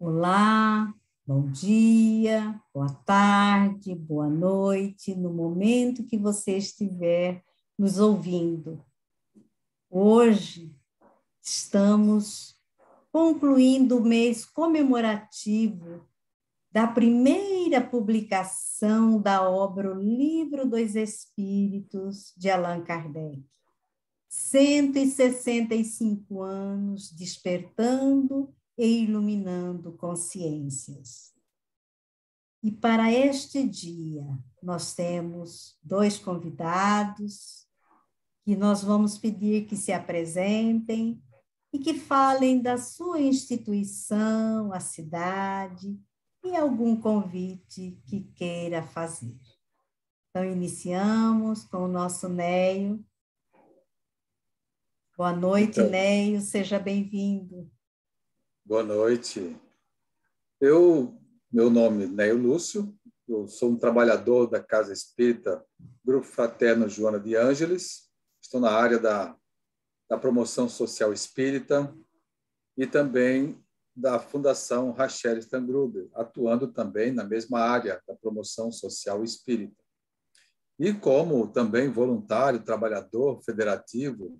Olá, bom dia, boa tarde, boa noite, no momento que você estiver nos ouvindo. Hoje estamos concluindo o mês comemorativo da primeira publicação da obra O Livro dos Espíritos, de Allan Kardec. 165 anos despertando e iluminando consciências. E para este dia, nós temos dois convidados que nós vamos pedir que se apresentem e que falem da sua instituição, a cidade e algum convite que queira fazer. Então, iniciamos com o nosso Neio. Boa noite, Neio, seja bem-vindo. Boa noite. Meu nome é Neio Lúcio, eu sou um trabalhador da Casa Espírita Grupo Fraterno Joana de Ângeles, estou na área da promoção social espírita e também da Fundação Rachel Stangruber, atuando também na mesma área da promoção social espírita. E como também voluntário, trabalhador federativo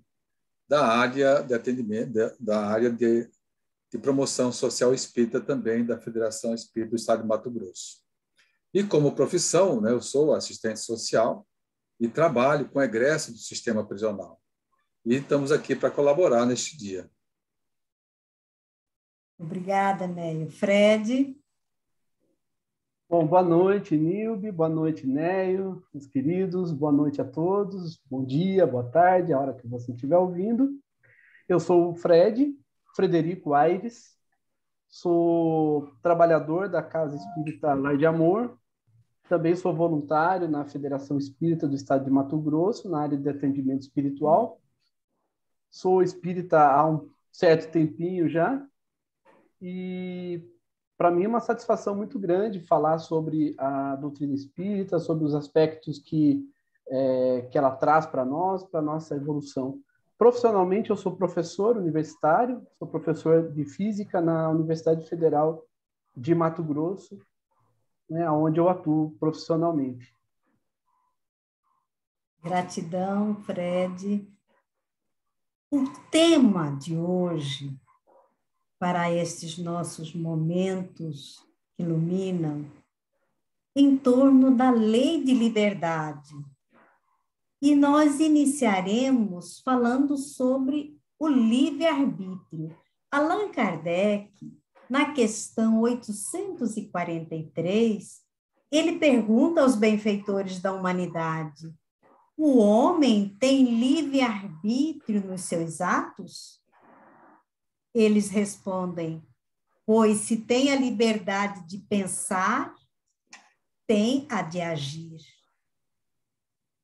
da área de atendimento, da área de promoção social espírita também da Federação Espírita do Estado de Mato Grosso. E como profissão, eu sou assistente social e trabalho com egresso do sistema prisional. E estamos aqui para colaborar neste dia. Obrigada, Neio. Fred? Bom, boa noite, Nilbe, boa noite, Neio, meus queridos, boa noite a todos, bom dia, boa tarde, a hora que você estiver ouvindo. Eu sou o Frederico Aires, sou trabalhador da Casa Espírita Lar de Amor, também sou voluntário na Federação Espírita do Estado de Mato Grosso, na área de atendimento espiritual. Sou espírita há um certo tempinho já, e para mim é uma satisfação muito grande falar sobre a doutrina espírita, sobre os aspectos que ela traz para nós, para a nossa evolução. Profissionalmente, eu sou professor universitário, sou professor de física na Universidade Federal de Mato Grosso, onde eu atuo profissionalmente. Gratidão, Fred. O tema de hoje, para estes nossos momentos que iluminam, em torno da lei de liberdade. E nós iniciaremos falando sobre o livre-arbítrio. Allan Kardec, na questão 843, ele pergunta aos benfeitores da humanidade: o homem tem livre-arbítrio nos seus atos? Eles respondem: pois se tem a liberdade de pensar, tem a de agir.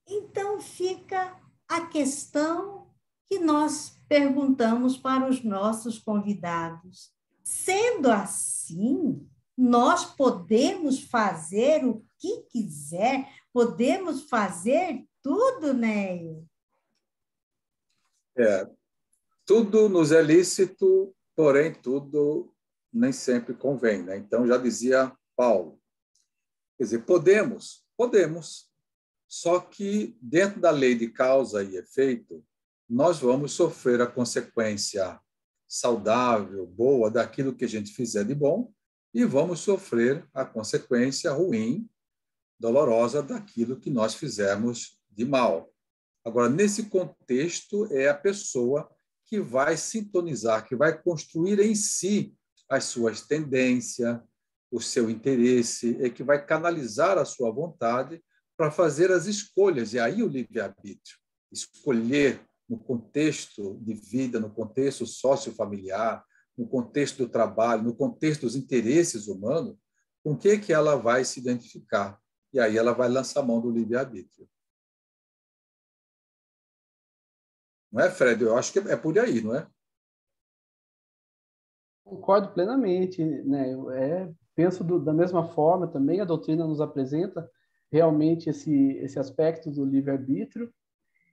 Então fica a questão que nós perguntamos para os nossos convidados. Sendo assim, nós podemos fazer o que quiser, podemos fazer tudo, Neio? Tudo nos é lícito, porém tudo nem sempre convém, né? Então, já dizia Paulo. Quer dizer, podemos, só que dentro da lei de causa e efeito, nós vamos sofrer a consequência saudável, boa, daquilo que a gente fizer de bom, e vamos sofrer a consequência ruim, dolorosa, daquilo que nós fizermos de mal. Agora, nesse contexto, é a pessoa que vai sintonizar, que vai construir em si as suas tendências, o seu interesse, é que vai canalizar a sua vontade para fazer as escolhas. E aí o livre-arbítrio, escolher no contexto de vida, no contexto sociofamiliar, no contexto do trabalho, no contexto dos interesses humanos, com o que ela vai se identificar. E aí ela vai lançar mão do livre-arbítrio. Não é, Fred? Eu acho que é por aí, não é? Concordo plenamente, né? Penso da mesma forma também, a doutrina nos apresenta realmente esse aspecto do livre-arbítrio.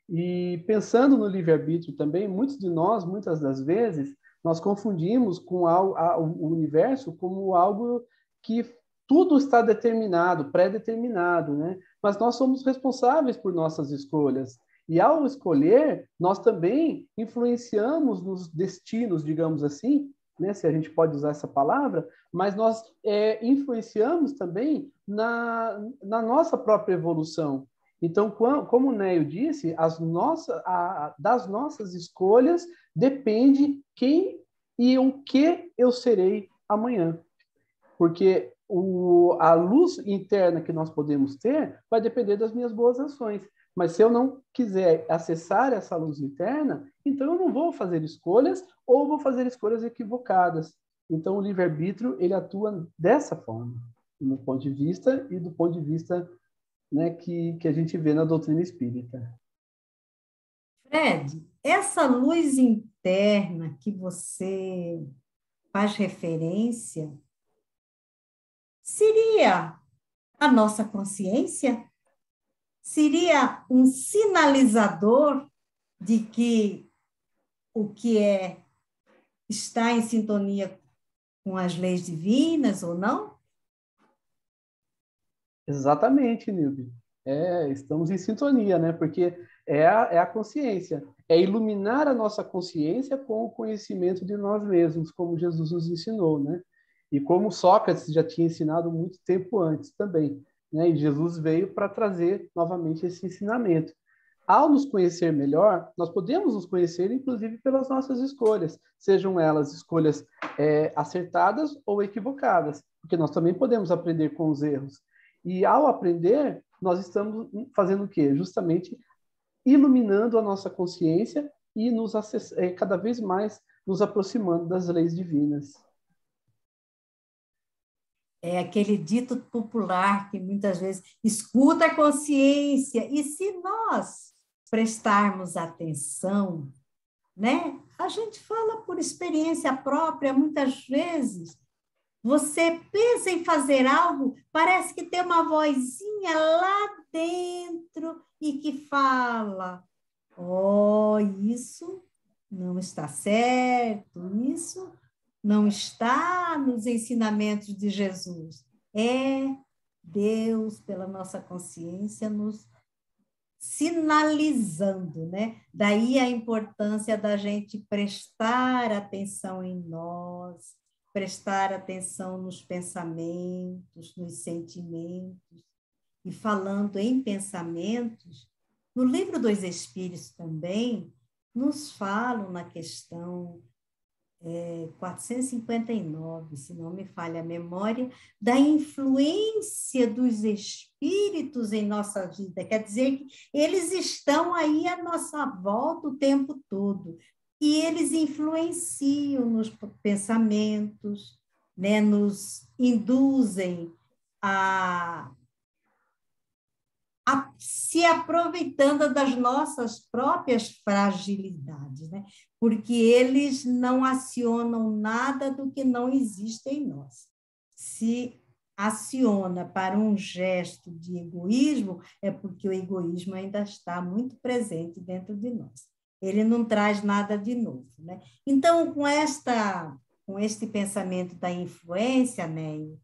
E pensando no livre-arbítrio também, muitos de nós, muitas das vezes, Nós confundimos com o universo como algo que tudo está determinado, pré-determinado, né? Mas nós somos responsáveis por nossas escolhas. E ao escolher, nós também influenciamos nos destinos, digamos assim, né? Se a gente pode usar essa palavra, mas nós influenciamos também na nossa própria evolução. Então, como o Neio disse, das nossas escolhas depende quem e o que eu serei amanhã. Porque a luz interna que nós podemos ter vai depender das minhas boas ações. Mas se eu não quiser acessar essa luz interna, então eu não vou fazer escolhas ou vou fazer escolhas equivocadas. Então, o livre-arbítrio, ele atua dessa forma, do ponto de vista e do ponto de vista, né, que a gente vê na doutrina espírita. Fred, essa luz interna que você faz referência seria a nossa consciência? Seria um sinalizador de que o que está em sintonia com as leis divinas ou não? Exatamente, Nilbe. Estamos em sintonia, né? Porque é a consciência. É iluminar a nossa consciência com o conhecimento de nós mesmos, como Jesus nos ensinou, né? E como Sócrates já tinha ensinado muito tempo antes também, né? E Jesus veio para trazer novamente esse ensinamento. Ao nos conhecer melhor, nós podemos nos conhecer, inclusive, pelas nossas escolhas, sejam elas escolhas acertadas ou equivocadas, porque nós também podemos aprender com os erros. E ao aprender, nós estamos fazendo o quê? Justamente iluminando a nossa consciência e cada vez mais nos aproximando das leis divinas. É aquele dito popular que muitas vezes escuta a consciência, e se nós prestarmos atenção, né? A gente fala por experiência própria, muitas vezes. Você pensa em fazer algo, parece que tem uma vozinha lá dentro e que fala: oh, isso não está certo, isso não está nos ensinamentos de Jesus. É Deus, pela nossa consciência, nos sinalizando, né? Daí a importância da gente prestar atenção em nós, prestar atenção nos pensamentos, nos sentimentos. E falando em pensamentos, no livro dos Espíritos também, nos falam na questão 459, se não me falha a memória, da influência dos espíritos em nossa vida. Quer dizer que eles estão aí à nossa volta o tempo todo. E eles influenciam nos pensamentos, né? Nos induzem a se aproveitando das nossas próprias fragilidades, né? Porque eles não acionam nada do que não existe em nós. Se aciona para um gesto de egoísmo, é porque o egoísmo ainda está muito presente dentro de nós. Ele não traz nada de novo, né? Então, com este pensamento da influência, Neio,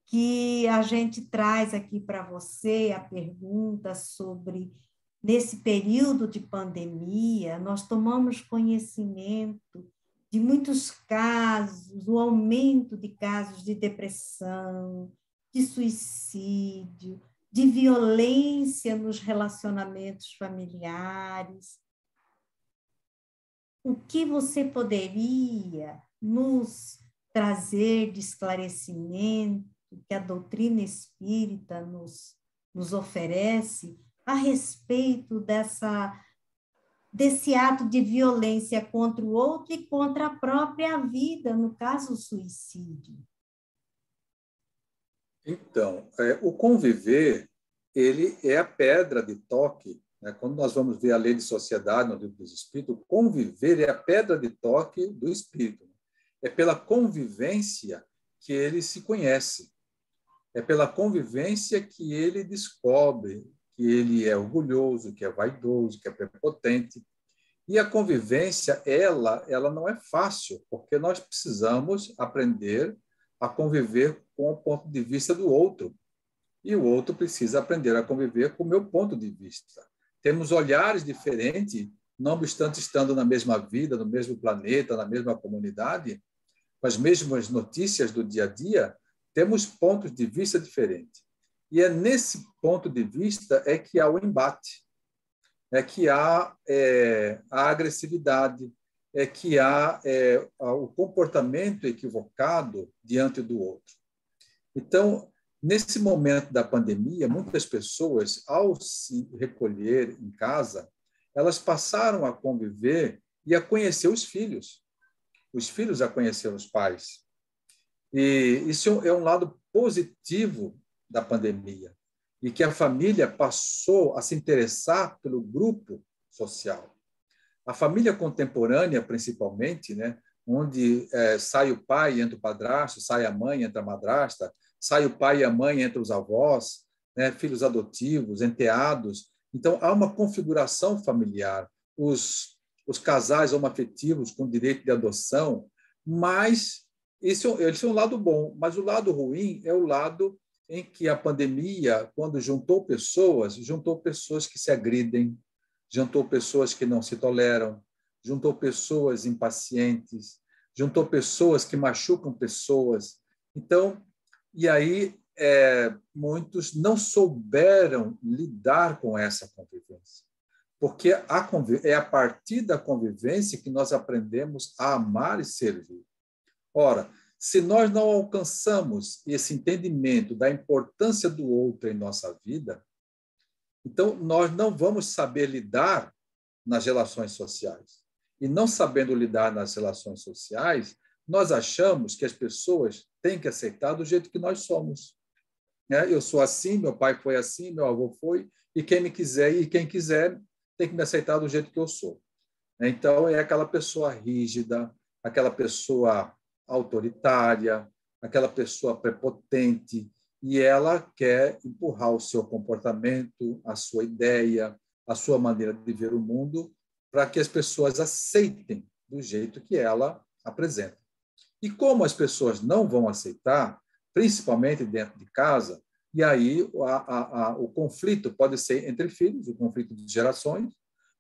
que a gente traz aqui para você a pergunta sobre, nesse período de pandemia, nós tomamos conhecimento de muitos casos, o aumento de casos de depressão, de suicídio, de violência nos relacionamentos familiares. O que você poderia nos trazer de esclarecimento que a doutrina espírita nos oferece a respeito desse ato de violência contra o outro e contra a própria vida, no caso, o suicídio? Então, o conviver, ele é a pedra de toque, né? Quando nós vamos ver a lei de sociedade no livro dos Espíritos, o conviver é a pedra de toque do Espírito. É pela convivência que ele se conhece. É pela convivência que ele descobre que ele é orgulhoso, que é vaidoso, que é prepotente. E a convivência, ela não é fácil, porque nós precisamos aprender a conviver com o ponto de vista do outro. E o outro precisa aprender a conviver com o meu ponto de vista. Temos olhares diferentes, não obstante estando na mesma vida, no mesmo planeta, na mesma comunidade, com as mesmas notícias do dia a dia, temos pontos de vista diferentes. E é nesse ponto de vista é que há o embate, é que há a agressividade, é que há o comportamento equivocado diante do outro. Então, nesse momento da pandemia, muitas pessoas, ao se recolher em casa, elas passaram a conviver e a conhecer os filhos a conhecer os pais. E isso é um lado positivo da pandemia, e que a família passou a se interessar pelo grupo social. A família contemporânea, principalmente, né, onde sai o pai e entra o padrasto, sai a mãe e entra a madrasta, sai o pai e a mãe entre os avós, né, filhos adotivos, enteados. Então, há uma configuração familiar. Os casais homoafetivos com direito de adoção, mas esse é um lado bom. Mas o lado ruim é o lado em que a pandemia, quando juntou pessoas que se agridem, juntou pessoas que não se toleram, juntou pessoas impacientes, juntou pessoas que machucam pessoas. Então, e aí muitos não souberam lidar com essa convivência, porque é a partir da convivência que nós aprendemos a amar e servir. Ora, se nós não alcançamos esse entendimento da importância do outro em nossa vida, então nós não vamos saber lidar nas relações sociais. E não sabendo lidar nas relações sociais, nós achamos que as pessoas têm que aceitar do jeito que nós somos. Eu sou assim, meu pai foi assim, meu avô foi, e quem quiser tem que me aceitar do jeito que eu sou. Então, é aquela pessoa rígida, aquela pessoa autoritária, aquela pessoa prepotente, e ela quer empurrar o seu comportamento, a sua ideia, a sua maneira de ver o mundo, para que as pessoas aceitem do jeito que ela apresenta. E como as pessoas não vão aceitar, principalmente dentro de casa, e aí o conflito pode ser entre filhos, o conflito de gerações,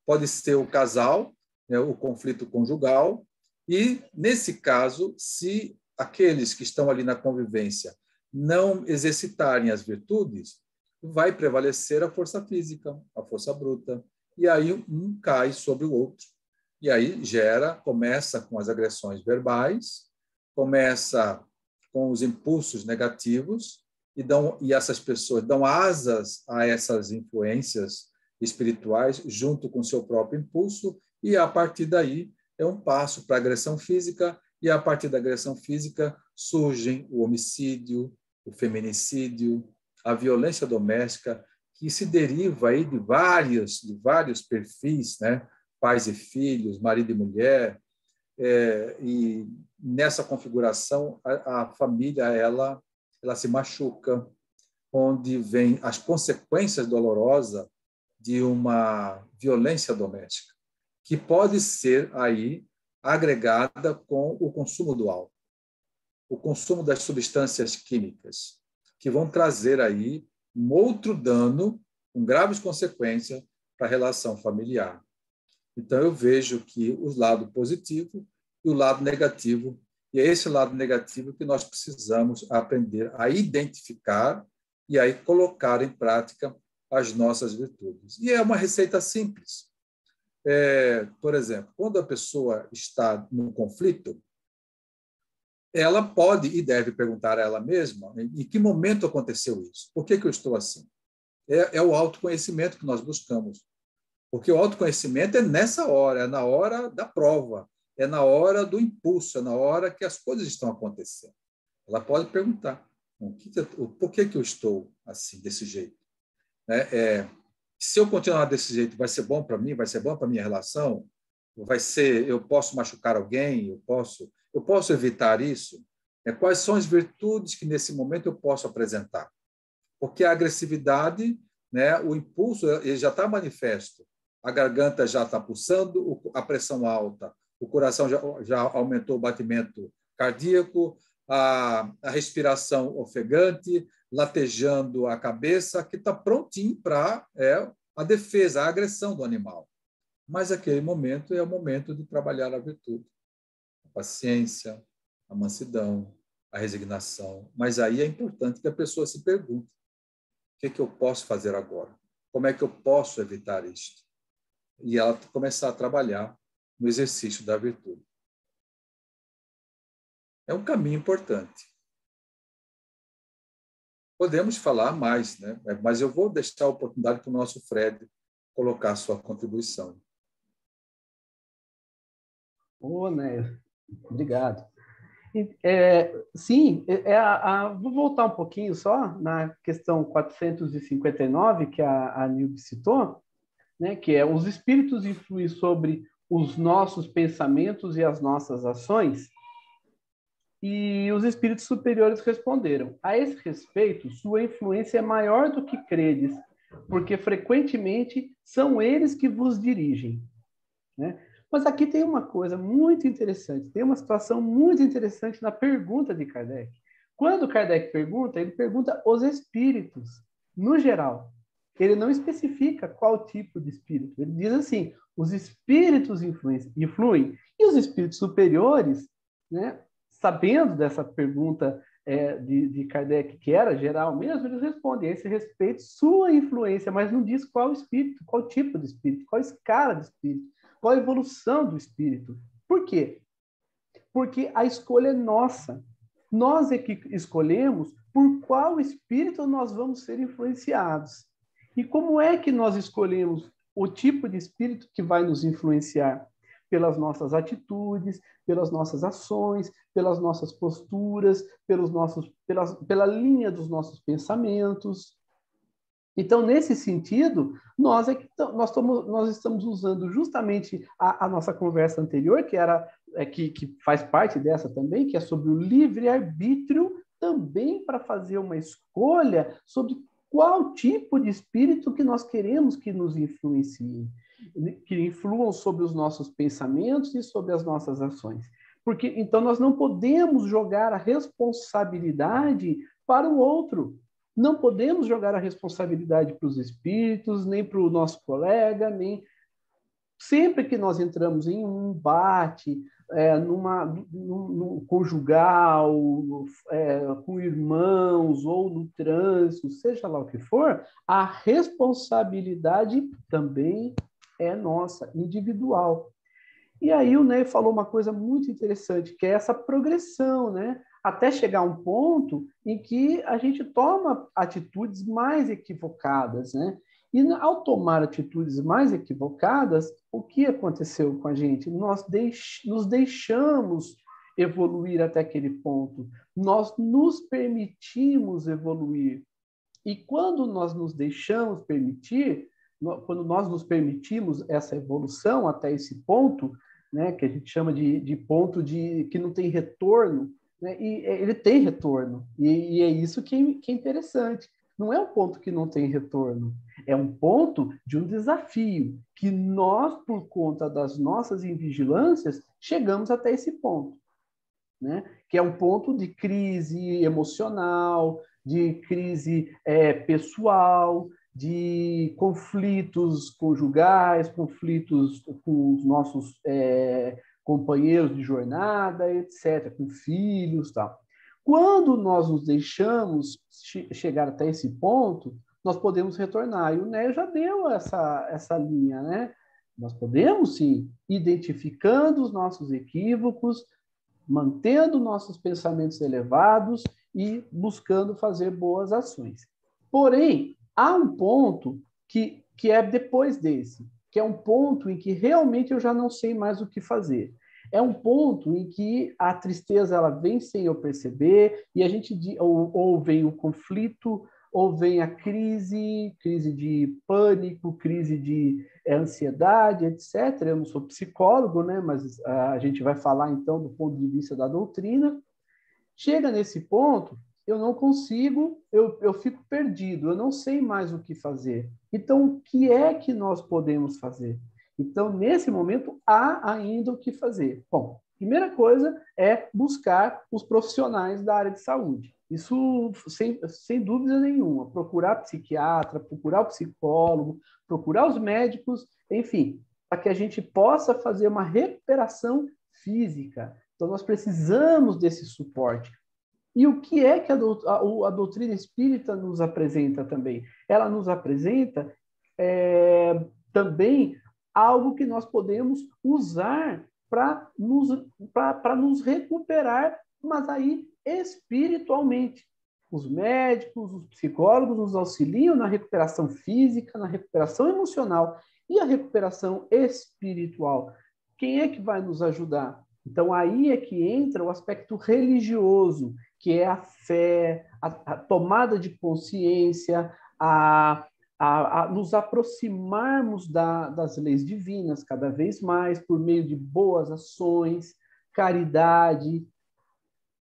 pode ser o casal, né, o conflito conjugal, e, nesse caso, se aqueles que estão ali na convivência não exercitarem as virtudes, vai prevalecer a força física, a força bruta, e aí um cai sobre o outro. E aí começa com as agressões verbais, começa com os impulsos negativos, e essas pessoas dão asas a essas influências espirituais junto com o seu próprio impulso, e a partir daí é um passo para a agressão física, e a partir da agressão física surgem o homicídio, o feminicídio, a violência doméstica, que se deriva aí de vários perfis, né? Pais e filhos, marido e mulher, e nessa configuração a família ela se machuca, onde vem as consequências dolorosas de uma violência doméstica, que pode ser aí agregada com o consumo do álcool, o consumo das substâncias químicas, que vão trazer aí um outro dano, com graves consequências para a relação familiar. Então, eu vejo que o lado positivo e o lado negativo, e é esse lado negativo que nós precisamos aprender a identificar e aí colocar em prática as nossas virtudes. E é uma receita simples. Por exemplo, quando a pessoa está num conflito, ela pode e deve perguntar a ela mesma em que momento aconteceu isso, por que eu estou assim? É o autoconhecimento que nós buscamos. Porque o autoconhecimento é nessa hora, é na hora da prova, é na hora do impulso, é na hora que as coisas estão acontecendo. Ela pode perguntar, por que eu estou assim, desse jeito? Se eu continuar desse jeito, vai ser bom para mim? Vai ser bom para a minha relação? Eu posso machucar alguém? Eu posso evitar isso? Quais são as virtudes que, nesse momento, eu posso apresentar? Porque a agressividade, né, o impulso, ele já está manifesto. a garganta já está pulsando, a pressão alta, o coração já aumentou o batimento cardíaco, a respiração ofegante, latejando a cabeça, que está prontinho para a defesa, a agressão do animal. Mas aquele momento é o momento de trabalhar a virtude, a paciência, a mansidão, a resignação. Mas aí é importante que a pessoa se pergunte: o que eu posso fazer agora? Como é que eu posso evitar isto? E ela começar a trabalhar no exercício da virtude. É um caminho importante. Podemos falar mais, né? Mas eu vou deixar a oportunidade para o nosso Fred colocar a sua contribuição. Né? Obrigado. Sim, vou voltar um pouquinho só na questão 459, que a Nilbe citou, né, que é: os espíritos influem sobre os nossos pensamentos e as nossas ações. E os espíritos superiores responderam: a esse respeito, sua influência é maior do que credes, porque frequentemente são eles que vos dirigem. Né? Mas aqui tem uma coisa muito interessante, tem uma situação muito interessante na pergunta de Kardec. Quando Kardec pergunta, ele pergunta os espíritos, no geral. Ele não especifica qual tipo de espírito. Ele diz assim: os espíritos influem. E os espíritos superiores, né, sabendo dessa pergunta de Kardec, que era geral mesmo, eles respondem a esse respeito sua influência, mas não diz qual espírito, qual tipo de espírito, qual escala de espírito, qual a evolução do espírito. Por quê? Porque a escolha é nossa. Nós é que escolhemos por qual espírito nós vamos ser influenciados. E como é que nós escolhemos o tipo de espírito que vai nos influenciar? Pelas nossas atitudes, pelas nossas ações, pelas nossas posturas, pela linha dos nossos pensamentos. Então, nesse sentido, nós estamos usando justamente a nossa conversa anterior, que faz parte dessa também, que é sobre o livre-arbítrio, também para fazer uma escolha sobre qual tipo de espírito que nós queremos que nos influencie, que influam sobre os nossos pensamentos e sobre as nossas ações. Porque, então, nós não podemos jogar a responsabilidade para o outro. Não podemos jogar a responsabilidade para os espíritos, nem para o nosso colega, nem... Sempre que nós entramos em um embate, no conjugal, com irmãos ou no trânsito, seja lá o que for, a responsabilidade também é nossa, individual. E aí o Ney falou uma coisa muito interessante, que é essa progressão, né? Até chegar a um ponto em que a gente toma atitudes mais equivocadas, né? E ao tomar atitudes mais equivocadas, o que aconteceu com a gente? Nós nos deixamos evoluir até aquele ponto. Nós nos permitimos evoluir. E quando nós nos deixamos permitir, quando nós nos permitimos essa evolução até esse ponto, né, que a gente chama de ponto que não tem retorno, né, e ele tem retorno. E é isso que é interessante. Não é um ponto que não tem retorno, é um ponto de um desafio, que nós, por conta das nossas invigilâncias, chegamos até esse ponto, né? Que é um ponto de crise emocional, de crise pessoal, de conflitos conjugais, conflitos com os nossos companheiros de jornada, etc., com filhos, tal. Quando nós nos deixamos chegar até esse ponto, nós podemos retornar. E o Ney já deu essa linha, né? Nós podemos, sim, identificando os nossos equívocos, mantendo nossos pensamentos elevados e buscando fazer boas ações. Porém, há um ponto que é depois desse, que é um ponto em que realmente eu já não sei mais o que fazer. É um ponto em que a tristeza ela vem sem eu perceber, e a gente ou vem o conflito, ou vem a crise de pânico, crise de ansiedade, etc. Eu não sou psicólogo, né? Mas a gente vai falar, então, do ponto de vista da doutrina. Chega nesse ponto eu não consigo, eu fico perdido, eu não sei mais o que fazer. Então, o que é que nós podemos fazer? Então, nesse momento, há ainda o que fazer. Bom, primeira coisa é buscar os profissionais da área de saúde. Isso sem dúvida nenhuma. Procurar psiquiatra, procurar o psicólogo, procurar os médicos, enfim, para que a gente possa fazer uma recuperação física. Então, nós precisamos desse suporte. E o que é que a doutrina espírita nos apresenta também? Ela nos apresenta também algo que nós podemos usar para nos recuperar, mas aí espiritualmente. Os médicos, os psicólogos nos auxiliam na recuperação física, na recuperação emocional e a recuperação espiritual. Quem é que vai nos ajudar? Então, aí é que entra o aspecto religioso, que é a fé, a tomada de consciência, a nos aproximarmos das leis divinas cada vez mais por meio de boas ações, caridade,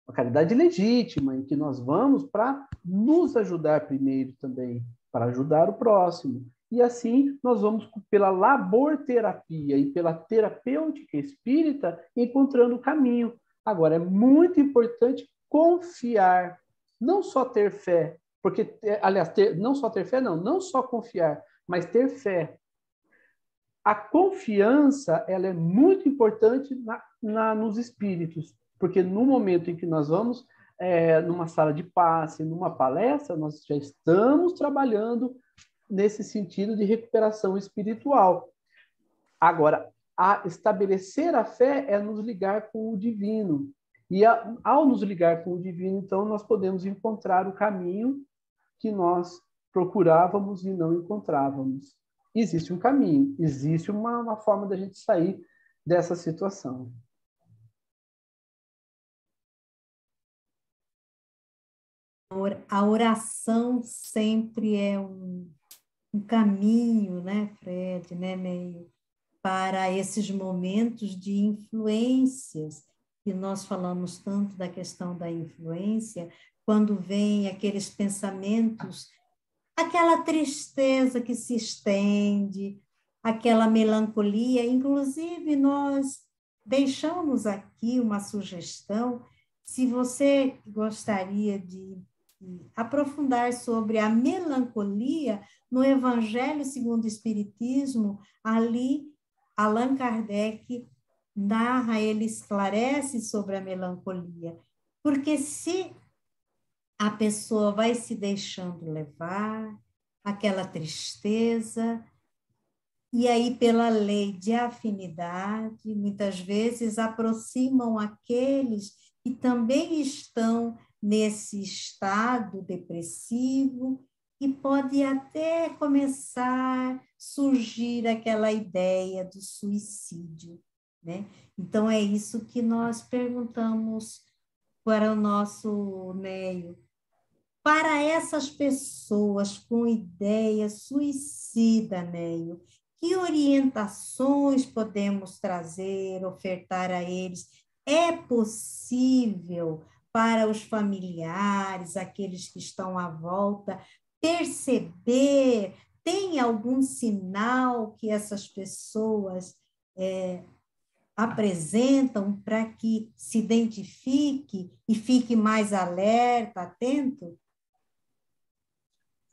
uma caridade legítima, em que nós vamos para nos ajudar primeiro também, para ajudar o próximo. E assim nós vamos, pela laborterapia e pela terapêutica espírita, encontrando o caminho. Agora, é muito importante confiar, não só ter fé, porque, aliás, não só ter fé, não só confiar, mas ter fé. A confiança, ela é muito importante nos espíritos, porque no momento em que nós vamos numa sala de passe, numa palestra, nós já estamos trabalhando nesse sentido de recuperação espiritual. Agora, estabelecer a fé é nos ligar com o divino. E ao nos ligar com o divino, então, nós podemos encontrar o caminho que nós procurávamos e não encontrávamos. Existe um caminho, existe uma forma da gente sair dessa situação. A oração sempre é um caminho, né, Fred, né, Neio, para esses momentos de influências, que nós falamos tanto da questão da influência, quando vem aqueles pensamentos, aquela tristeza que se estende, aquela melancolia. Inclusive, nós deixamos aqui uma sugestão, se você gostaria de aprofundar sobre a melancolia, no Evangelho segundo o Espiritismo, ali Allan Kardec narra, ele esclarece sobre a melancolia, porque se a pessoa vai se deixando levar, aquela tristeza, e aí pela lei de afinidade, muitas vezes aproximam aqueles que também estão nesse estado depressivo, e pode até começar a surgir aquela ideia do suicídio, né? Então, é isso que nós perguntamos para o nosso Neio. Para essas pessoas com ideia suicida, Neio, que orientações podemos trazer, ofertar a eles? É possível para os familiares, aqueles que estão à volta, perceber, tem algum sinal que essas pessoas apresentam para que se identifique e fique mais alerta, atento?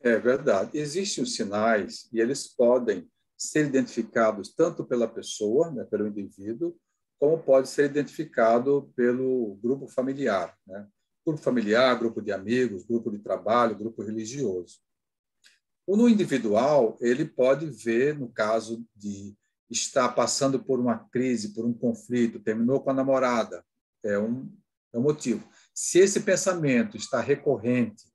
É verdade. Existem os sinais e eles podem ser identificados tanto pela pessoa, né, pelo indivíduo, como pode ser identificado pelo grupo familiar, né? Grupo familiar, grupo de amigos, grupo de trabalho, grupo religioso. No individual, ele pode ver, no caso de estar passando por uma crise, por um conflito, terminou com a namorada, é um motivo. Se esse pensamento está recorrente,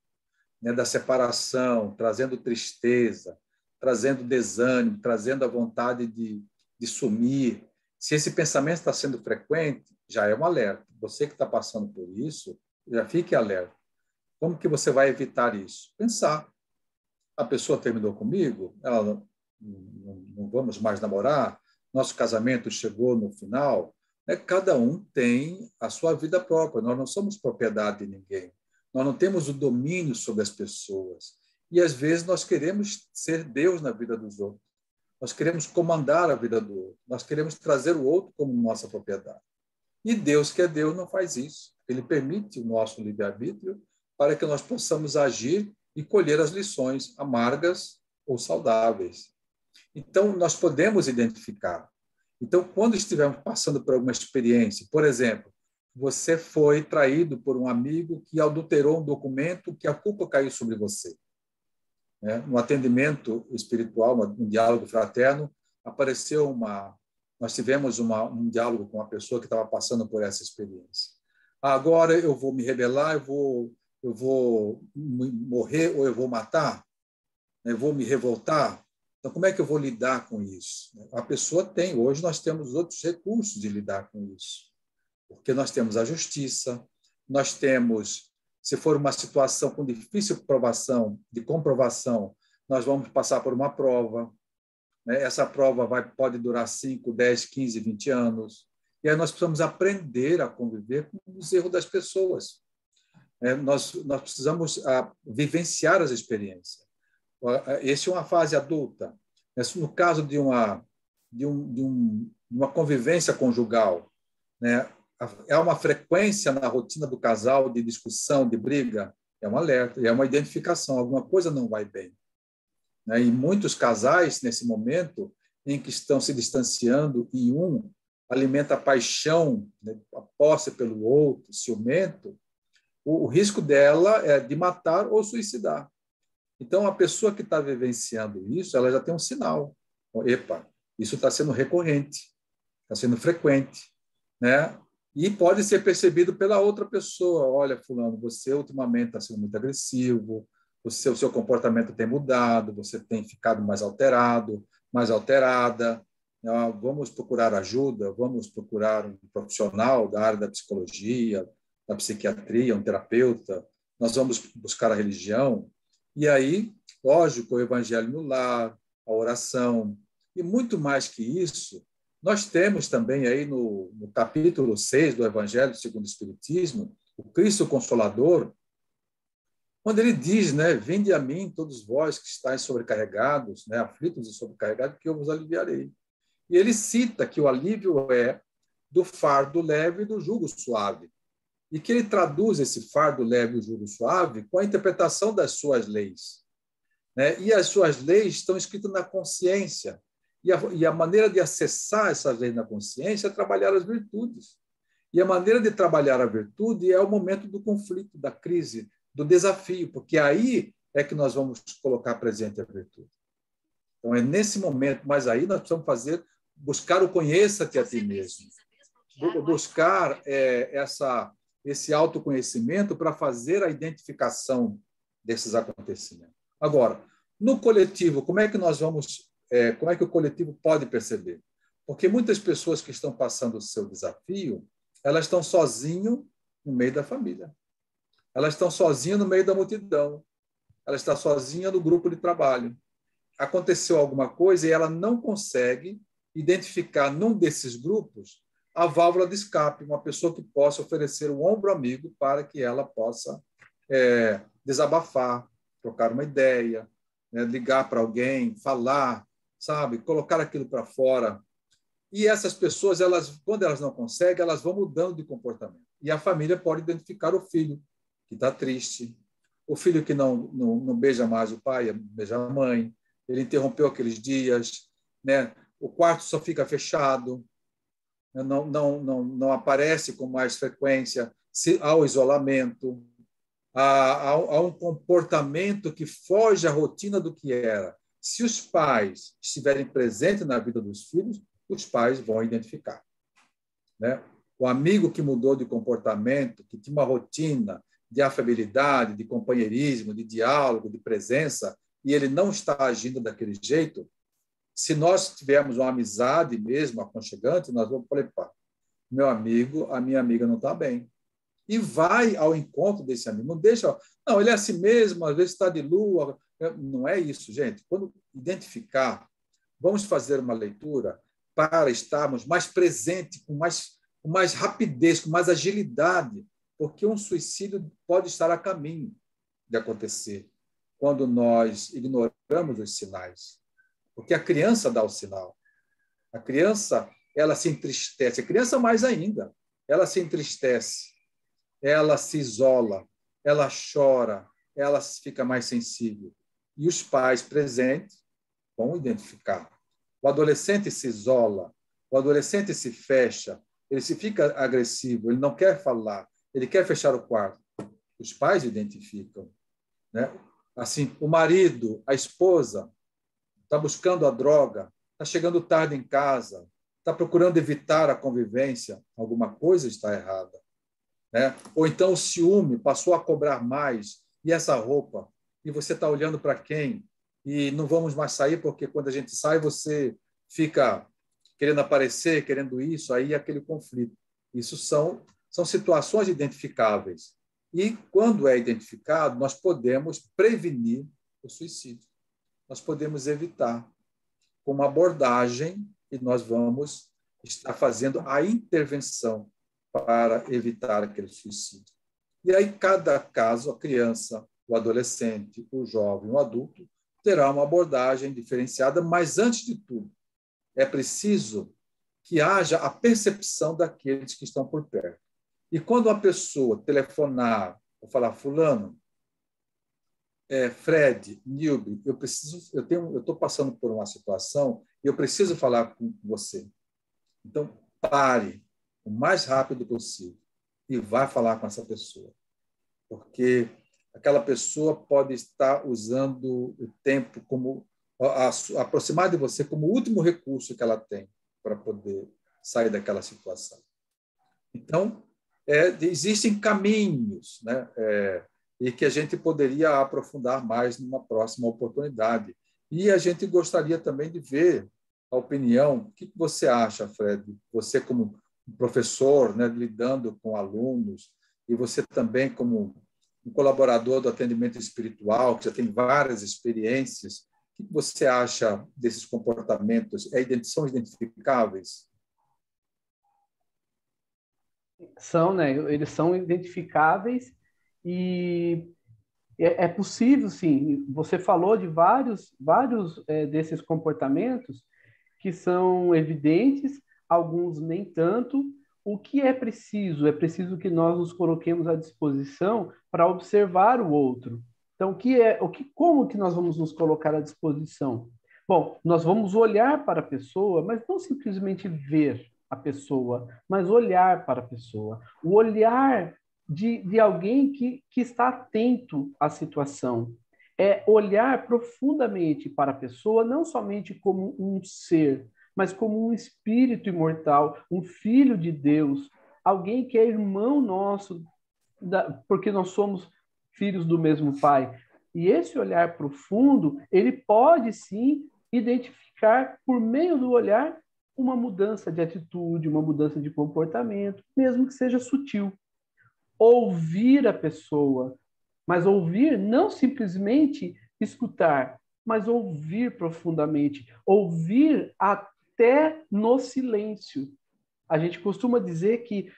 né, da separação, trazendo tristeza, trazendo desânimo, trazendo a vontade de sumir, se esse pensamento está sendo frequente, já é um alerta. Você que está passando por isso, já fique alerta. Como que você vai evitar isso? Pensar. A pessoa terminou comigo, ela não vamos mais namorar, nosso casamento chegou no final. Né? Cada um tem a sua vida própria, nós não somos propriedade de ninguém. Nós não temos o domínio sobre as pessoas. E, às vezes, nós queremos ser Deus na vida dos outros. Nós queremos comandar a vida do outro. Nós queremos trazer o outro como nossa propriedade. E Deus, que é Deus, não faz isso. Ele permite o nosso livre-arbítrio para que nós possamos agir e colher as lições amargas ou saudáveis. Então, nós podemos identificar. Então, quando estivermos passando por alguma experiência, por exemplo, você foi traído por um amigo que adulterou um documento, que a culpa caiu sobre você. No atendimento espiritual, um diálogo fraterno, nós tivemos um diálogo com uma pessoa que estava passando por essa experiência. Agora eu vou me rebelar, eu vou morrer ou eu vou matar? Eu vou me revoltar? Então, como é que eu vou lidar com isso? A pessoa tem, hoje nós temos outros recursos de lidar com isso, porque nós temos a justiça, nós temos, se for uma situação com difícil de comprovação, nós vamos passar por uma prova, essa prova pode durar 5, 10, 15, 20 anos, e aí nós precisamos aprender a conviver com os erros das pessoas. Nós precisamos vivenciar as experiências. Essa é uma fase adulta. No caso de uma convivência conjugal, há uma frequência na rotina do casal de discussão, de briga, é um alerta, é uma identificação, alguma coisa não vai bem. E muitos casais, nesse momento, em que estão se distanciando e um alimenta a paixão, a posse pelo outro, ciumento, o risco dela é de matar ou suicidar. Então, a pessoa que está vivenciando isso, ela já tem um sinal. Epa, isso está sendo recorrente, está sendo frequente, E pode ser percebido pela outra pessoa. Olha, fulano, você ultimamente está sendo muito agressivo, o seu comportamento tem mudado, você tem ficado mais alterado, mais alterada. Vamos procurar ajuda, vamos procurar um profissional da área da psicologia, da psiquiatria, um terapeuta. Nós vamos buscar a religião. E aí, lógico, o evangelho no lar, a oração. E muito mais que isso, nós temos também aí no capítulo 6 do Evangelho segundo o Espiritismo, o Cristo Consolador, quando ele diz, vinde a mim todos vós que estáis sobrecarregados, aflitos e sobrecarregados, que eu vos aliviarei. E ele cita que o alívio é do fardo leve e do jugo suave. E que ele traduz esse fardo leve e o jugo suave com a interpretação das suas leis. E as suas leis estão escritas na consciência. E a maneira de acessar essas leis na consciência é trabalhar as virtudes. E a maneira de trabalhar a virtude é o momento do conflito, da crise, do desafio, porque aí é que nós vamos colocar presente a virtude. Então, é nesse momento, mas aí nós precisamos buscar o conheça-te a ti mesmo. Buscar esse autoconhecimento para fazer a identificação desses acontecimentos. Agora, no coletivo, como é que o coletivo pode perceber? Porque muitas pessoas que estão passando o seu desafio, elas estão sozinhas no meio da família. Elas estão sozinhas no meio da multidão. Ela está sozinha no grupo de trabalho. Aconteceu alguma coisa e ela não consegue identificar num desses grupos a válvula de escape, uma pessoa que possa oferecer um ombro amigo para que ela possa desabafar, trocar uma ideia, ligar para alguém, falar, colocar aquilo para fora. E essas pessoas, quando elas não conseguem, elas vão mudando de comportamento. E a família pode identificar o filho que está triste, o filho que não beija mais o pai, beija a mãe, ele interrompeu aqueles dias, o quarto só fica fechado, não aparece com mais frequência, há o isolamento, há um comportamento que foge à rotina do que era. Se os pais estiverem presentes na vida dos filhos, os pais vão identificar. O amigo que mudou de comportamento, que tinha uma rotina de afabilidade, de companheirismo, de diálogo, de presença, e ele não está agindo daquele jeito, se nós tivermos uma amizade mesmo aconchegante, nós vamos falar, pá, meu amigo, a minha amiga não está bem. E vai ao encontro desse amigo. Não deixa, não, ele é assim mesmo, às vezes está de lua. Não é isso, gente. Quando identificar, vamos fazer uma leitura para estarmos mais presentes, com mais rapidez, com mais agilidade, porque um suicídio pode estar a caminho de acontecer quando nós ignoramos os sinais. Porque a criança dá o sinal. A criança, ela se entristece. A criança mais ainda. Ela se entristece, ela se isola, ela chora, ela fica mais sensível. E os pais presentes vão identificar. O adolescente se isola, o adolescente se fecha, ele se fica agressivo, ele não quer falar, ele quer fechar o quarto. Os pais identificam, né? Assim, o marido, a esposa, está buscando a droga, está chegando tarde em casa, está procurando evitar a convivência, alguma coisa está errada, né? Ou então o ciúme passou a cobrar mais, e essa roupa? E você está olhando para quem? E não vamos mais sair, porque quando a gente sai, você fica querendo aparecer, querendo isso, aí é aquele conflito. Isso são situações identificáveis. E, quando é identificado, nós podemos prevenir o suicídio. Nós podemos evitar com uma abordagem e nós vamos estar fazendo a intervenção para evitar aquele suicídio. E aí, cada caso, a criança, o adolescente, o jovem, o adulto, terá uma abordagem diferenciada, mas, antes de tudo, é preciso que haja a percepção daqueles que estão por perto. E quando uma pessoa telefonar ou falar, fulano, Fred, Nilbe, eu estou passando por uma situação e eu preciso falar com você. Então, pare o mais rápido possível e vá falar com essa pessoa. Porque aquela pessoa pode estar usando o tempo como aproximar de você como o último recurso que ela tem para poder sair daquela situação. Então, existem caminhos, né? E que a gente poderia aprofundar mais numa próxima oportunidade. E a gente gostaria também de ver a opinião. O que você acha, Fred? Você como professor, né, lidando com alunos, e você também como um colaborador do atendimento espiritual, que já tem várias experiências, o que você acha desses comportamentos? São identificáveis? São, né? Eles são identificáveis e é possível, sim. Você falou de vários desses comportamentos que são evidentes, alguns nem tanto. O que é preciso? É preciso que nós nos coloquemos à disposição para observar o outro. Então, como que nós vamos nos colocar à disposição? Bom, nós vamos olhar para a pessoa, mas não simplesmente ver a pessoa, mas olhar para a pessoa. O olhar de alguém que está atento à situação. É olhar profundamente para a pessoa, não somente como um ser, mas como um espírito imortal, um filho de Deus, alguém que é irmão nosso, porque nós somos filhos do mesmo Pai. E esse olhar profundo, ele pode sim identificar, por meio do olhar, uma mudança de atitude, uma mudança de comportamento, mesmo que seja sutil. Ouvir a pessoa, mas ouvir não simplesmente escutar, mas ouvir profundamente, ouvir até no silêncio. A gente costuma dizer que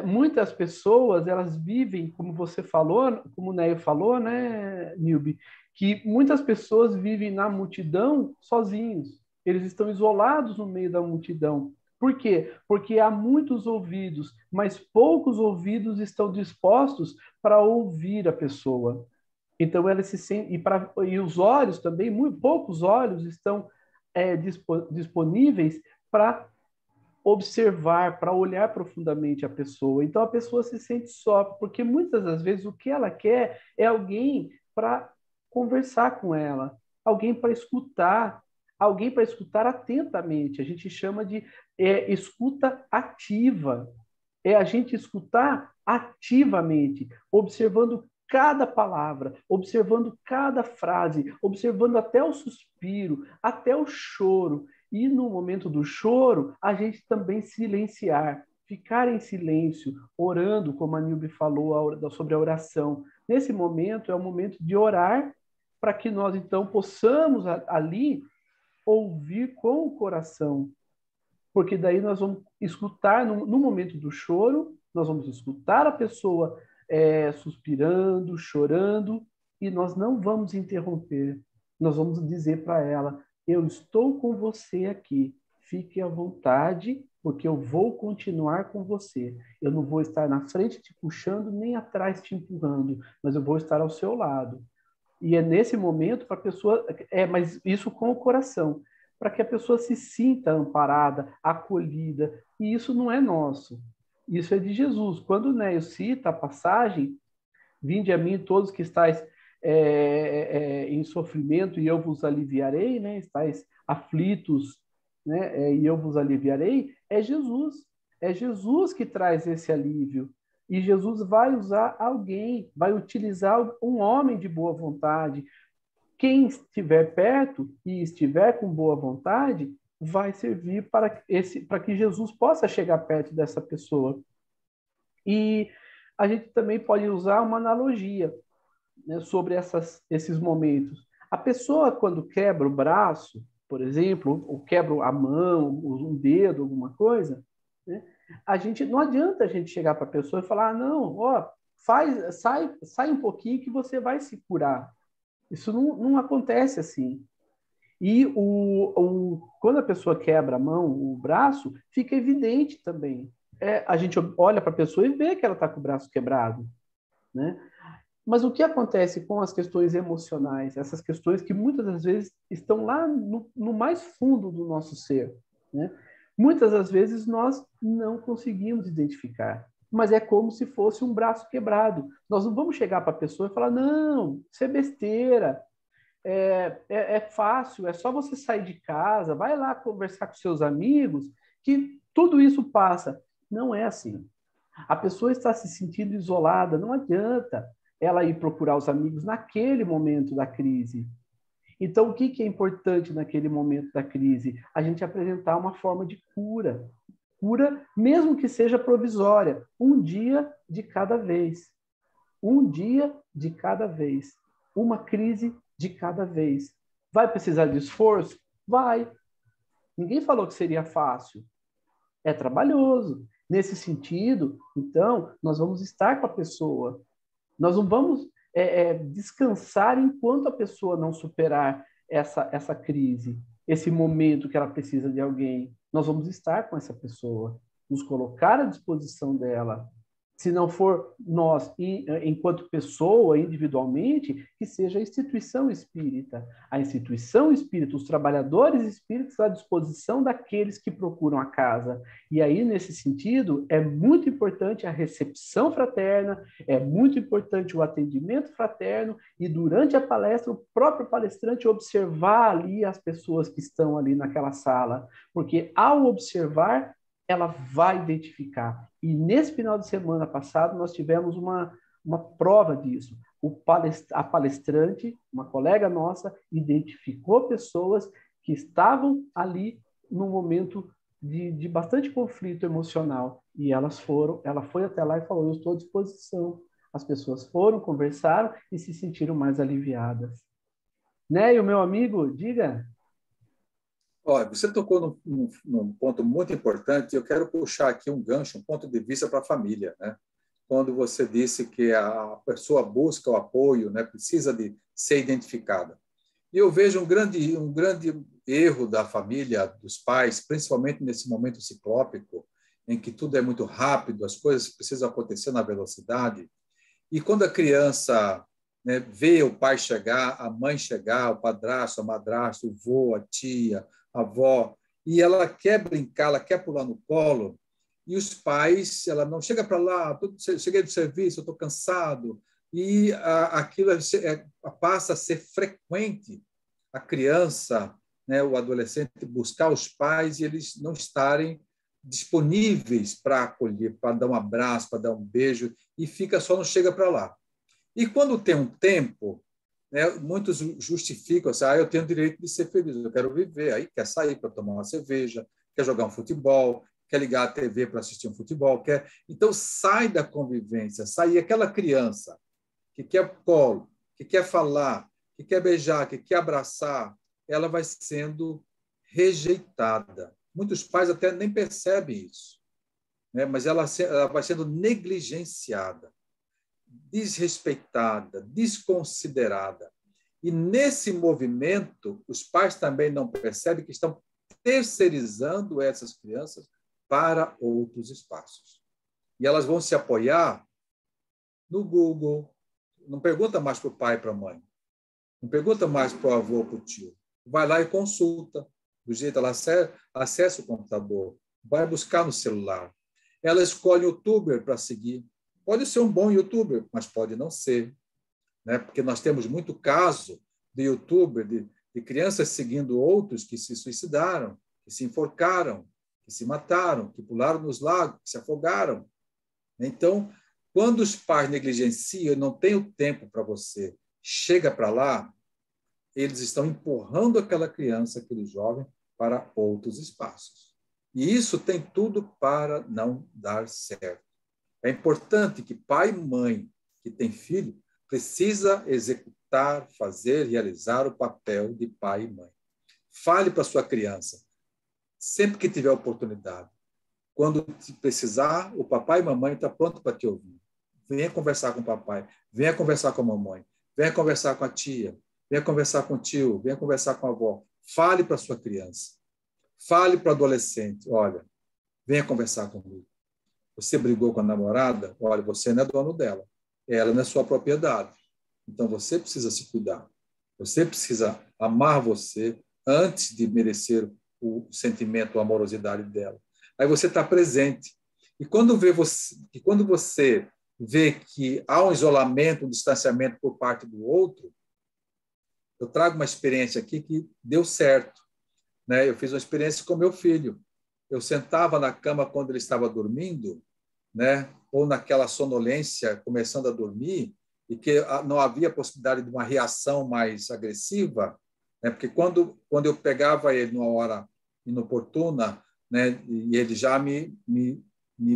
muitas pessoas, elas vivem, como você falou, como o Neio falou, né, Nilbe, que muitas pessoas vivem na multidão sozinhos. Eles estão isolados no meio da multidão. Por quê? Porque há muitos ouvidos, mas poucos ouvidos estão dispostos para ouvir a pessoa. Então, ela se sente, e os olhos também, muito poucos olhos estão disponíveis para observar, para olhar profundamente a pessoa. Então, a pessoa se sente só, porque muitas das vezes o que ela quer é alguém para conversar com ela, alguém para escutar, alguém para escutar atentamente. A gente chama de escuta ativa. É a gente escutar ativamente, observando cada palavra, observando cada frase, observando até o suspiro, até o choro. E no momento do choro, a gente também silenciar, ficar em silêncio, orando, como a Nilbe falou sobre a oração. Nesse momento é o momento de orar para que nós então possamos ali ouvir com o coração, porque daí nós vamos escutar, no momento do choro, nós vamos escutar a pessoa suspirando, chorando, e nós não vamos interromper. Nós vamos dizer para ela: eu estou com você aqui, fique à vontade, porque eu vou continuar com você. Eu não vou estar na frente te puxando, nem atrás te empurrando, mas eu vou estar ao seu lado. E é nesse momento para a pessoa, mas isso com o coração, para que a pessoa se sinta amparada, acolhida. E isso não é nosso, isso é de Jesus. Quando o Neio cita a passagem: vinde a mim todos que estáis em sofrimento e eu vos aliviarei, né? Estáis aflitos, né? E eu vos aliviarei, é Jesus. É Jesus que traz esse alívio. E Jesus vai usar alguém, vai utilizar um homem de boa vontade. Quem estiver perto e estiver com boa vontade vai servir para que Jesus possa chegar perto dessa pessoa. E a gente também pode usar uma analogia, né, sobre esses momentos. A pessoa, quando quebra o braço, por exemplo, ou quebra a mão, um dedo, alguma coisa, né, não adianta a gente chegar para a pessoa e falar: não, ó, sai um pouquinho que você vai se curar. Isso não acontece assim. E quando a pessoa quebra a mão, o braço, fica evidente também. A gente olha para a pessoa e vê que ela está com o braço quebrado, né? Mas o que acontece com as questões emocionais, essas questões que muitas das vezes estão lá no mais fundo do nosso ser, né? Muitas das vezes nós não conseguimos identificar, mas é como se fosse um braço quebrado. Nós não vamos chegar para a pessoa e falar: não, isso é besteira, é fácil, é só você sair de casa, vai lá conversar com seus amigos, que tudo isso passa. Não é assim. A pessoa está se sentindo isolada, não adianta ela ir procurar os amigos naquele momento da crise. Então, o que é importante naquele momento da crise? A gente apresentar uma forma de cura. Cura, mesmo que seja provisória, um dia de cada vez. Um dia de cada vez. Uma crise de cada vez. Vai precisar de esforço? Vai. Ninguém falou que seria fácil. É trabalhoso. Nesse sentido, então, nós vamos estar com a pessoa. Nós não vamos descansar enquanto a pessoa não superar essa crise, esse momento que ela precisa de alguém. Nós vamos estar com essa pessoa, nos colocar à disposição dela. Se não for nós, enquanto pessoa, individualmente, que seja a instituição espírita. A instituição espírita, os trabalhadores espíritas à disposição daqueles que procuram a casa. E aí, nesse sentido, é muito importante a recepção fraterna, é muito importante o atendimento fraterno e, durante a palestra, o próprio palestrante observar ali as pessoas que estão ali naquela sala. Porque, ao observar, ela vai identificar. E nesse final de semana passado, nós tivemos uma prova disso. A palestrante, uma colega nossa, identificou pessoas que estavam ali num momento de bastante conflito emocional. E ela foi até lá e falou: eu estou à disposição. As pessoas foram, conversaram e se sentiram mais aliviadas. Né? E o meu amigo, diga... Olha, você tocou num ponto muito importante. Eu quero puxar aqui um gancho, um ponto de vista para a família, né? Quando você disse que a pessoa busca o apoio, né? Precisa de ser identificada. E eu vejo um grande erro da família, dos pais, principalmente nesse momento ciclópico, em que tudo é muito rápido, as coisas precisam acontecer na velocidade. E quando a criança, né, vê o pai chegar, a mãe chegar, o padrasto, a madrasta, o vô, a tia, a avó, e ela quer brincar, ela quer pular no colo, e os pais, ela não chega para lá, cheguei do serviço, eu estou cansado, e aquilo passa a ser frequente, a criança, né, o adolescente buscar os pais e eles não estarem disponíveis para acolher, para dar um abraço, para dar um beijo, e fica só, não chega para lá. E quando tem um tempo, né, muitos justificam assim: eu tenho o direito de ser feliz, eu quero viver. Aí quer sair para tomar uma cerveja, quer jogar um futebol, quer ligar a TV para assistir um futebol, quer... Então sai da convivência, sai aquela criança que quer colo, que quer falar, que quer beijar, que quer abraçar, ela vai sendo rejeitada. Muitos pais até nem percebem isso, né? Mas ela vai sendo negligenciada. desrespeitada, desconsiderada. E nesse movimento, os pais também não percebem que estão terceirizando essas crianças para outros espaços. E elas vão se apoiar no Google. Não pergunta mais para o pai e para a mãe. Não pergunta mais para o avô ou para o tio. Vai lá e consulta. Do jeito ela acessa o computador. Vai buscar no celular. Ela escolhe youtuber para seguir. Pode ser um bom youtuber, mas pode não ser. Né? Porque nós temos muito caso de youtuber, de crianças seguindo outros que se suicidaram, que se enforcaram, que se mataram, que pularam nos lagos, que se afogaram. Então, quando os pais negligenciam e não têm o tempo para você, chega para lá, eles estão empurrando aquela criança, aquele jovem, para outros espaços. E isso tem tudo para não dar certo. É importante que pai e mãe que tem filho precisa executar, fazer, realizar o papel de pai e mãe. Fale para sua criança, sempre que tiver oportunidade. Quando precisar, o papai e mamãe estão prontos para te ouvir. Venha conversar com o papai, venha conversar com a mamãe, venha conversar com a tia, venha conversar com o tio, venha conversar com a avó. Fale para sua criança. Fale para o adolescente, olha, venha conversar comigo. Você brigou com a namorada? Olha, você não é dono dela. Ela não é sua propriedade. Então, você precisa se cuidar. Você precisa amar você antes de merecer o sentimento, a amorosidade dela. Aí você está presente. E quando você vê que há um isolamento, um distanciamento por parte do outro, eu trago uma experiência aqui que deu certo. Né? Eu fiz uma experiência com meu filho. Eu sentava na cama quando ele estava dormindo, né? Ou naquela sonolência, começando a dormir, e que não havia possibilidade de uma reação mais agressiva, né? Porque quando eu pegava ele numa hora inoportuna, né? E ele já me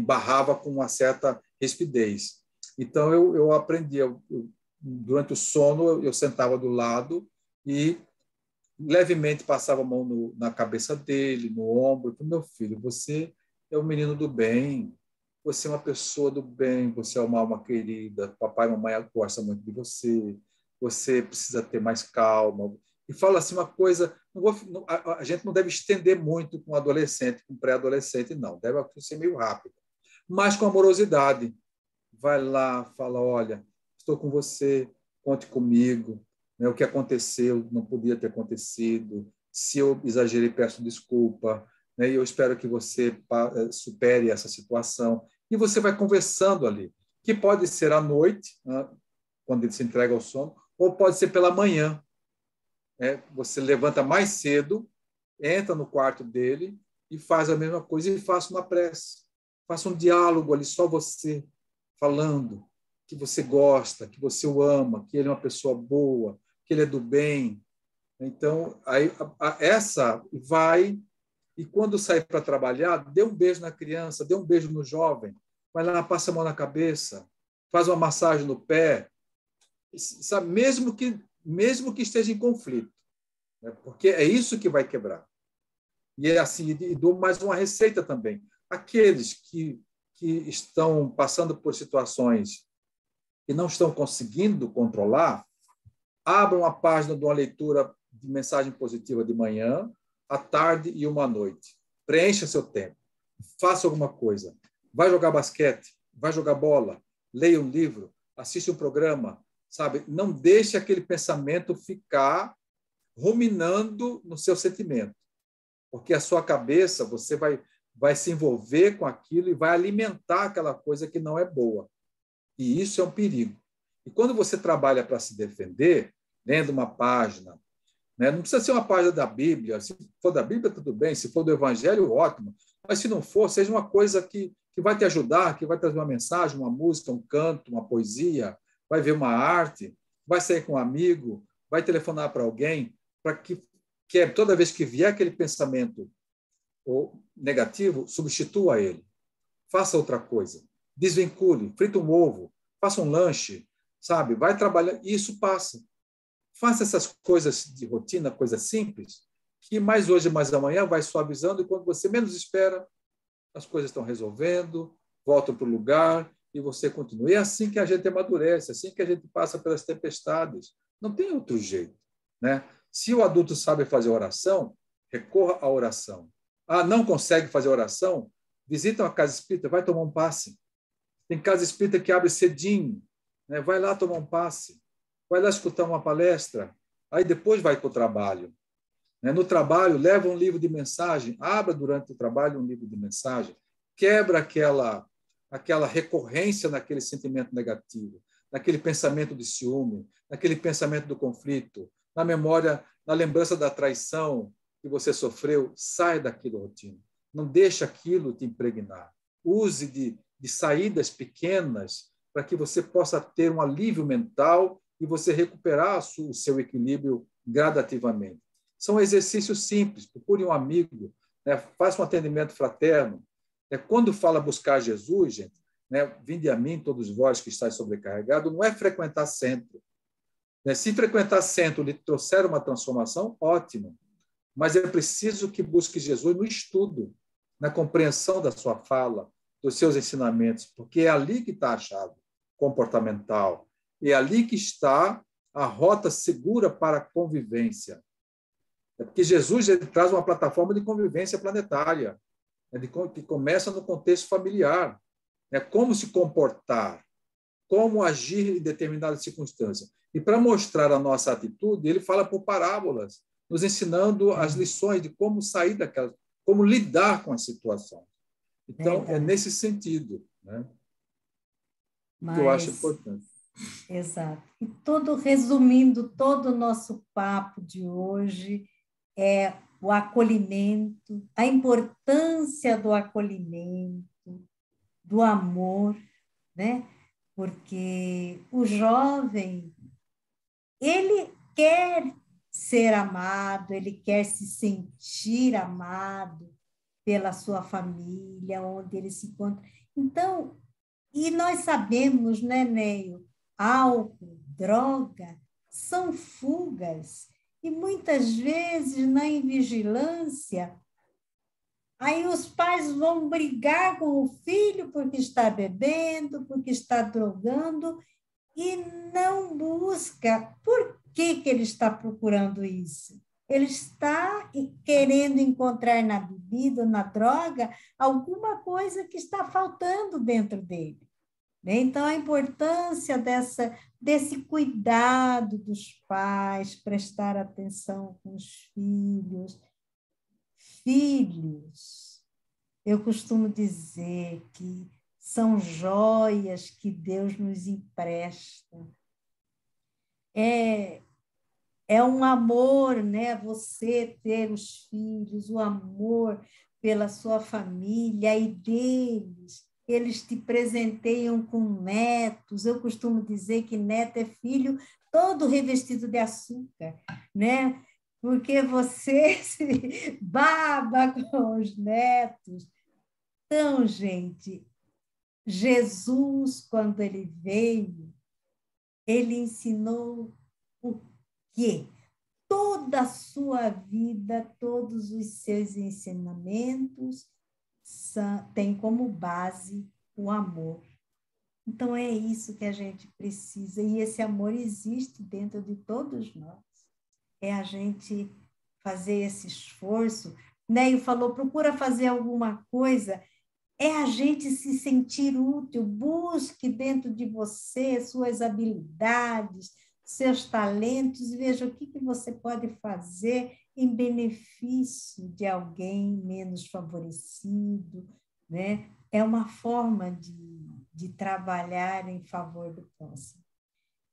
barrava com uma certa rispidez. Então, eu aprendi. Durante o sono, eu sentava do lado e levemente passava a mão na cabeça dele, no ombro. Meu filho, você é um menino do bem, você é uma pessoa do bem, você é uma alma querida, papai e mamãe gostam muito de você, você precisa ter mais calma. E fala assim uma coisa, a gente não deve estender muito com adolescente, com pré-adolescente, não, deve ser meio rápido, mas com amorosidade. Vai lá, fala, olha, estou com você, conte comigo, né, o que aconteceu não podia ter acontecido, se eu exagerei, peço desculpa, né, e eu espero que você supere essa situação. E você vai conversando ali, que pode ser à noite, né, quando ele se entrega ao sono, ou pode ser pela manhã. Você levanta mais cedo, entra no quarto dele e faz a mesma coisa e faça uma prece. Faça um diálogo ali, só você, falando que você gosta, que você o ama, que ele é uma pessoa boa, que ele é do bem. Então, aí, essa vai, e quando sair para trabalhar, dê um beijo na criança, dê um beijo no jovem, vai lá, passa a mão na cabeça, faz uma massagem no pé, sabe? Mesmo que esteja em conflito, né? Porque é isso que vai quebrar. E é assim, e dou mais uma receita também. Aqueles que estão passando por situações que não estão conseguindo controlar, abram a página de uma leitura de mensagem positiva de manhã, à tarde e uma à noite. Preencha seu tempo. Faça alguma coisa. Vai jogar basquete, vai jogar bola, leia um livro, assiste um programa, sabe? Não deixe aquele pensamento ficar ruminando no seu sentimento, porque a sua cabeça, você vai se envolver com aquilo e vai alimentar aquela coisa que não é boa. E isso é um perigo. E quando você trabalha para se defender, lendo uma página, né? Não precisa ser uma página da Bíblia. Se for da Bíblia, tudo bem. Se for do Evangelho, ótimo. Mas se não for, seja uma coisa que vai te ajudar, que vai trazer uma mensagem, uma música, um canto, uma poesia, vai ver uma arte, vai sair com um amigo, vai telefonar para alguém, para que toda vez que vier aquele pensamento negativo, substitua ele. Faça outra coisa. Desvincule, frita um ovo, faça um lanche, sabe? Vai trabalhar e isso passa. Faça essas coisas de rotina, coisas simples, que mais hoje, mais amanhã vai suavizando e quando você menos espera, as coisas estão resolvendo, voltam para o lugar e você continua. E é assim que a gente amadurece, é assim que a gente passa pelas tempestades. Não tem outro jeito, né? Se o adulto sabe fazer oração, recorra à oração. Ah, não consegue fazer oração? Visita uma casa espírita, vai tomar um passe. Tem casa espírita que abre cedinho, né? Vai lá tomar um passe, vai lá escutar uma palestra, aí depois vai para o trabalho. No trabalho, leva um livro de mensagem, abra durante o trabalho um livro de mensagem, quebra aquela recorrência naquele sentimento negativo, naquele pensamento de ciúme, naquele pensamento do conflito, na memória, na lembrança da traição que você sofreu, sai daquilo rotina. Não deixe aquilo te impregnar. Use de saídas pequenas para que você possa ter um alívio mental e você recuperar o seu equilíbrio gradativamente. São exercícios simples. Procure um amigo, né? Faça um atendimento fraterno. Quando fala buscar Jesus, gente, né? Vinde a mim, todos vós que estáis sobrecarregados, não é frequentar centro. Se frequentar centro lhe trouxer uma transformação, ótimo. Mas é preciso que busque Jesus no estudo, na compreensão da sua fala, dos seus ensinamentos, porque é ali que está a chave comportamental. É ali que está a rota segura para a convivência. É porque Jesus ele traz uma plataforma de convivência planetária, que começa no contexto familiar. Como se comportar, como agir em determinada circunstância. E para mostrar a nossa atitude, ele fala por parábolas, nos ensinando as lições de como sair daquela, como lidar com a situação. Então, é nesse sentido, né? Que eu acho importante. Exato. E resumindo todo o nosso papo de hoje, é o acolhimento, a importância do acolhimento, do amor, né? Porque o jovem, ele quer ser amado, ele quer se sentir amado pela sua família, onde ele se encontra. Então, e nós sabemos, né, Neio, álcool, droga, são fugas. E muitas vezes, na invigilância, aí os pais vão brigar com o filho porque está bebendo, porque está drogando, e não busca por que ele está procurando isso. Ele está querendo encontrar na bebida, na droga, alguma coisa que está faltando dentro dele. Então, a importância desse cuidado dos pais, prestar atenção com os filhos. Filhos, eu costumo dizer que são joias que Deus nos empresta. É um amor, né? Você ter os filhos, o amor pela sua família e deles. Eles te presenteiam com netos. Eu costumo dizer que neto é filho todo revestido de açúcar, né? Porque você se baba com os netos. Então, gente, Jesus, quando ele veio, ele ensinou o quê? Toda a sua vida, todos os seus ensinamentos têm como base o amor. Então, é isso que a gente precisa, e esse amor existe dentro de todos nós. É a gente fazer esse esforço. Neio falou, procura fazer alguma coisa, é a gente se sentir útil, busque dentro de você suas habilidades, seus talentos, e veja o que você pode fazer em benefício de alguém menos favorecido, né? É uma forma de trabalhar em favor do próximo.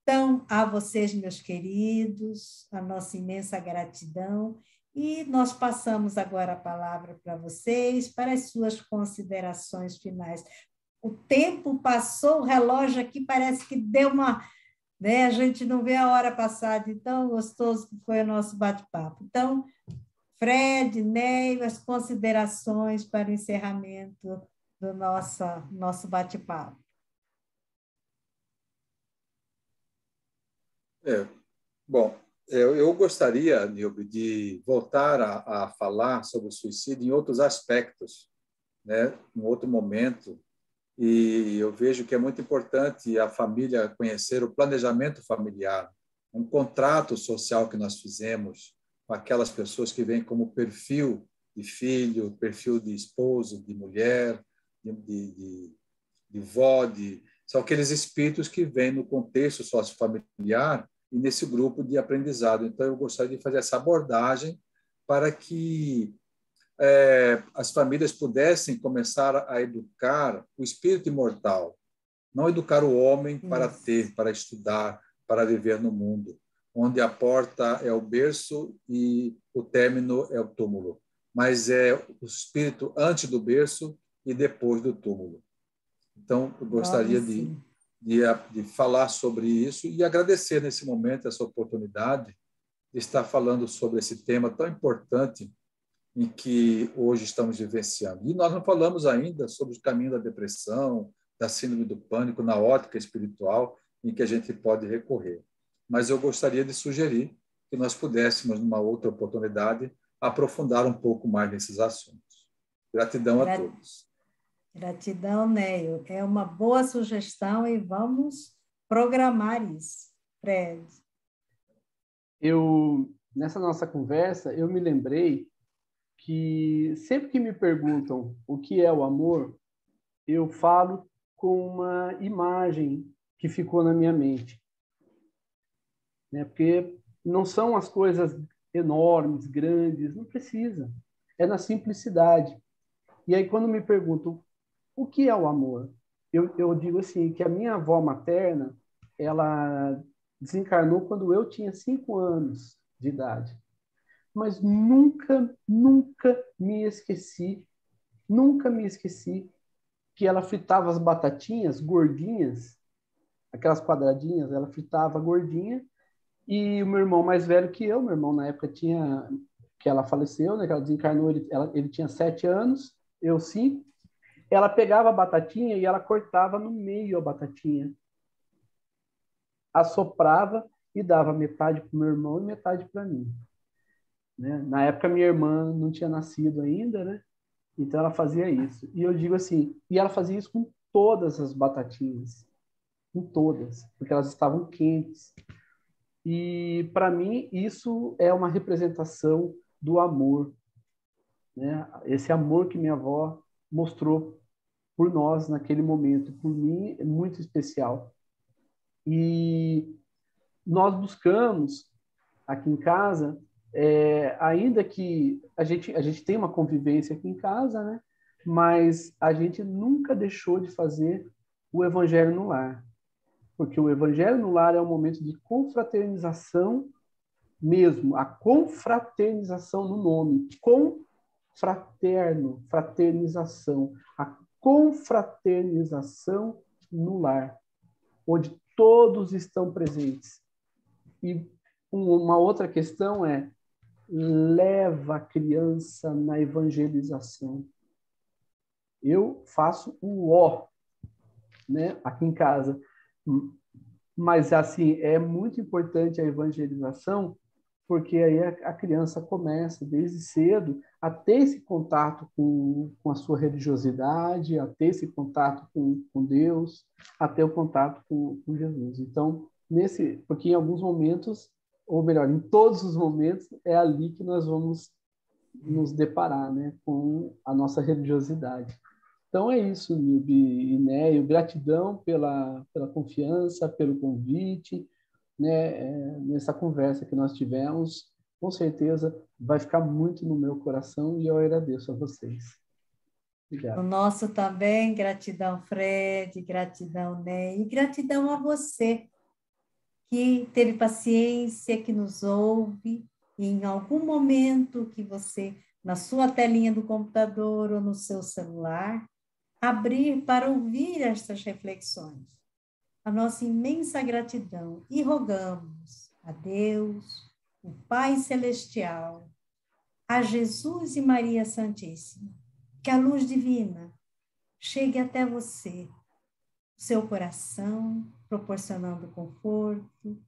Então, a vocês, meus queridos, a nossa imensa gratidão, e nós passamos agora a palavra para vocês, para as suas considerações finais. O tempo passou, o relógio aqui parece que deu uma... né? A gente não vê a hora passar de tão gostoso que foi o nosso bate-papo. Então, Fred, Neio, as considerações para o encerramento do nosso bate-papo. Bom, eu gostaria, Nilbe, de voltar a falar sobre o suicídio em outros aspectos, né? Em outro momento, E eu vejo que é muito importante a família conhecer o planejamento familiar, um contrato social que nós fizemos com aquelas pessoas que vêm como perfil de filho, perfil de esposo, de mulher, de vó, são aqueles espíritos que vêm no contexto sociofamiliar e nesse grupo de aprendizado. Então, eu gostaria de fazer essa abordagem para que as famílias pudessem começar a educar o espírito imortal, não educar o homem para ter, para estudar, para viver no mundo, onde a porta é o berço e o término é o túmulo, mas é o espírito antes do berço e depois do túmulo. Então, eu gostaria de falar sobre isso e agradecer nesse momento essa oportunidade de estar falando sobre esse tema tão importante em que hoje estamos vivenciando. E nós não falamos ainda sobre o caminho da depressão, da síndrome do pânico, na ótica espiritual, em que a gente pode recorrer. Mas eu gostaria de sugerir que nós pudéssemos, numa outra oportunidade, aprofundar um pouco mais nesses assuntos. Gratidão a todos. Gratidão, Neio. É uma boa sugestão e vamos programar isso. Fred. Nessa nossa conversa, eu me lembrei que sempre que me perguntam o que é o amor, eu falo com uma imagem que ficou na minha mente. Né? Porque não são as coisas enormes, grandes, não precisa. É na simplicidade. E aí, quando me perguntam o que é o amor, eu digo assim, que a minha avó materna, ela desencarnou quando eu tinha 5 anos de idade. Mas nunca me esqueci que ela fritava as batatinhas gordinhas, aquelas quadradinhas, ela fritava gordinha, e o meu irmão mais velho que eu, meu irmão na época tinha, que ela faleceu, né, que ela desencarnou, ele tinha 7 anos, eu 5, ela pegava a batatinha e ela cortava no meio a batatinha, assoprava e dava metade para o meu irmão e metade para mim. Né? Na época, minha irmã não tinha nascido ainda, né? Então, ela fazia isso. E eu digo assim, e ela fazia isso com todas as batatinhas, com todas, porque elas estavam quentes. E, para mim, isso é uma representação do amor, né? Esse amor que minha avó mostrou por nós naquele momento, por mim, é muito especial. E nós buscamos, aqui em casa, ainda que a gente tem uma convivência aqui em casa, né? Mas a gente nunca deixou de fazer o Evangelho no Lar. Porque o Evangelho no Lar é um momento de confraternização mesmo, a confraternização no nome, confraterno, fraternização, a confraternização no lar, onde todos estão presentes. E uma outra questão é: leva a criança na evangelização. Eu faço o ó, né, aqui em casa. Mas, assim, é muito importante a evangelização, porque aí a criança começa, desde cedo, a ter esse contato com a sua religiosidade, a ter esse contato com Deus, a ter o contato com Jesus. Então, porque em alguns momentos, ou melhor, em todos os momentos, é ali que nós vamos nos deparar, né, com a nossa religiosidade. Então é isso, Nilbe e Neio. Gratidão pela confiança, pelo convite, né, nessa conversa que nós tivemos. Com certeza vai ficar muito no meu coração e eu agradeço a vocês. Obrigado. O nosso também, gratidão, Fred, gratidão, Ney, e gratidão a você, que teve paciência, que nos ouve, e em algum momento que você, na sua telinha do computador ou no seu celular, abrir para ouvir estas reflexões. A nossa imensa gratidão e rogamos a Deus, o Pai Celestial, a Jesus e Maria Santíssima, que a luz divina chegue até você, seu coração, proporcionando conforto,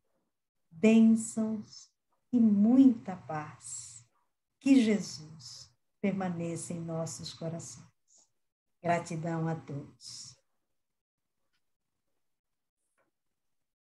bênçãos e muita paz. Que Jesus permaneça em nossos corações. Gratidão a todos.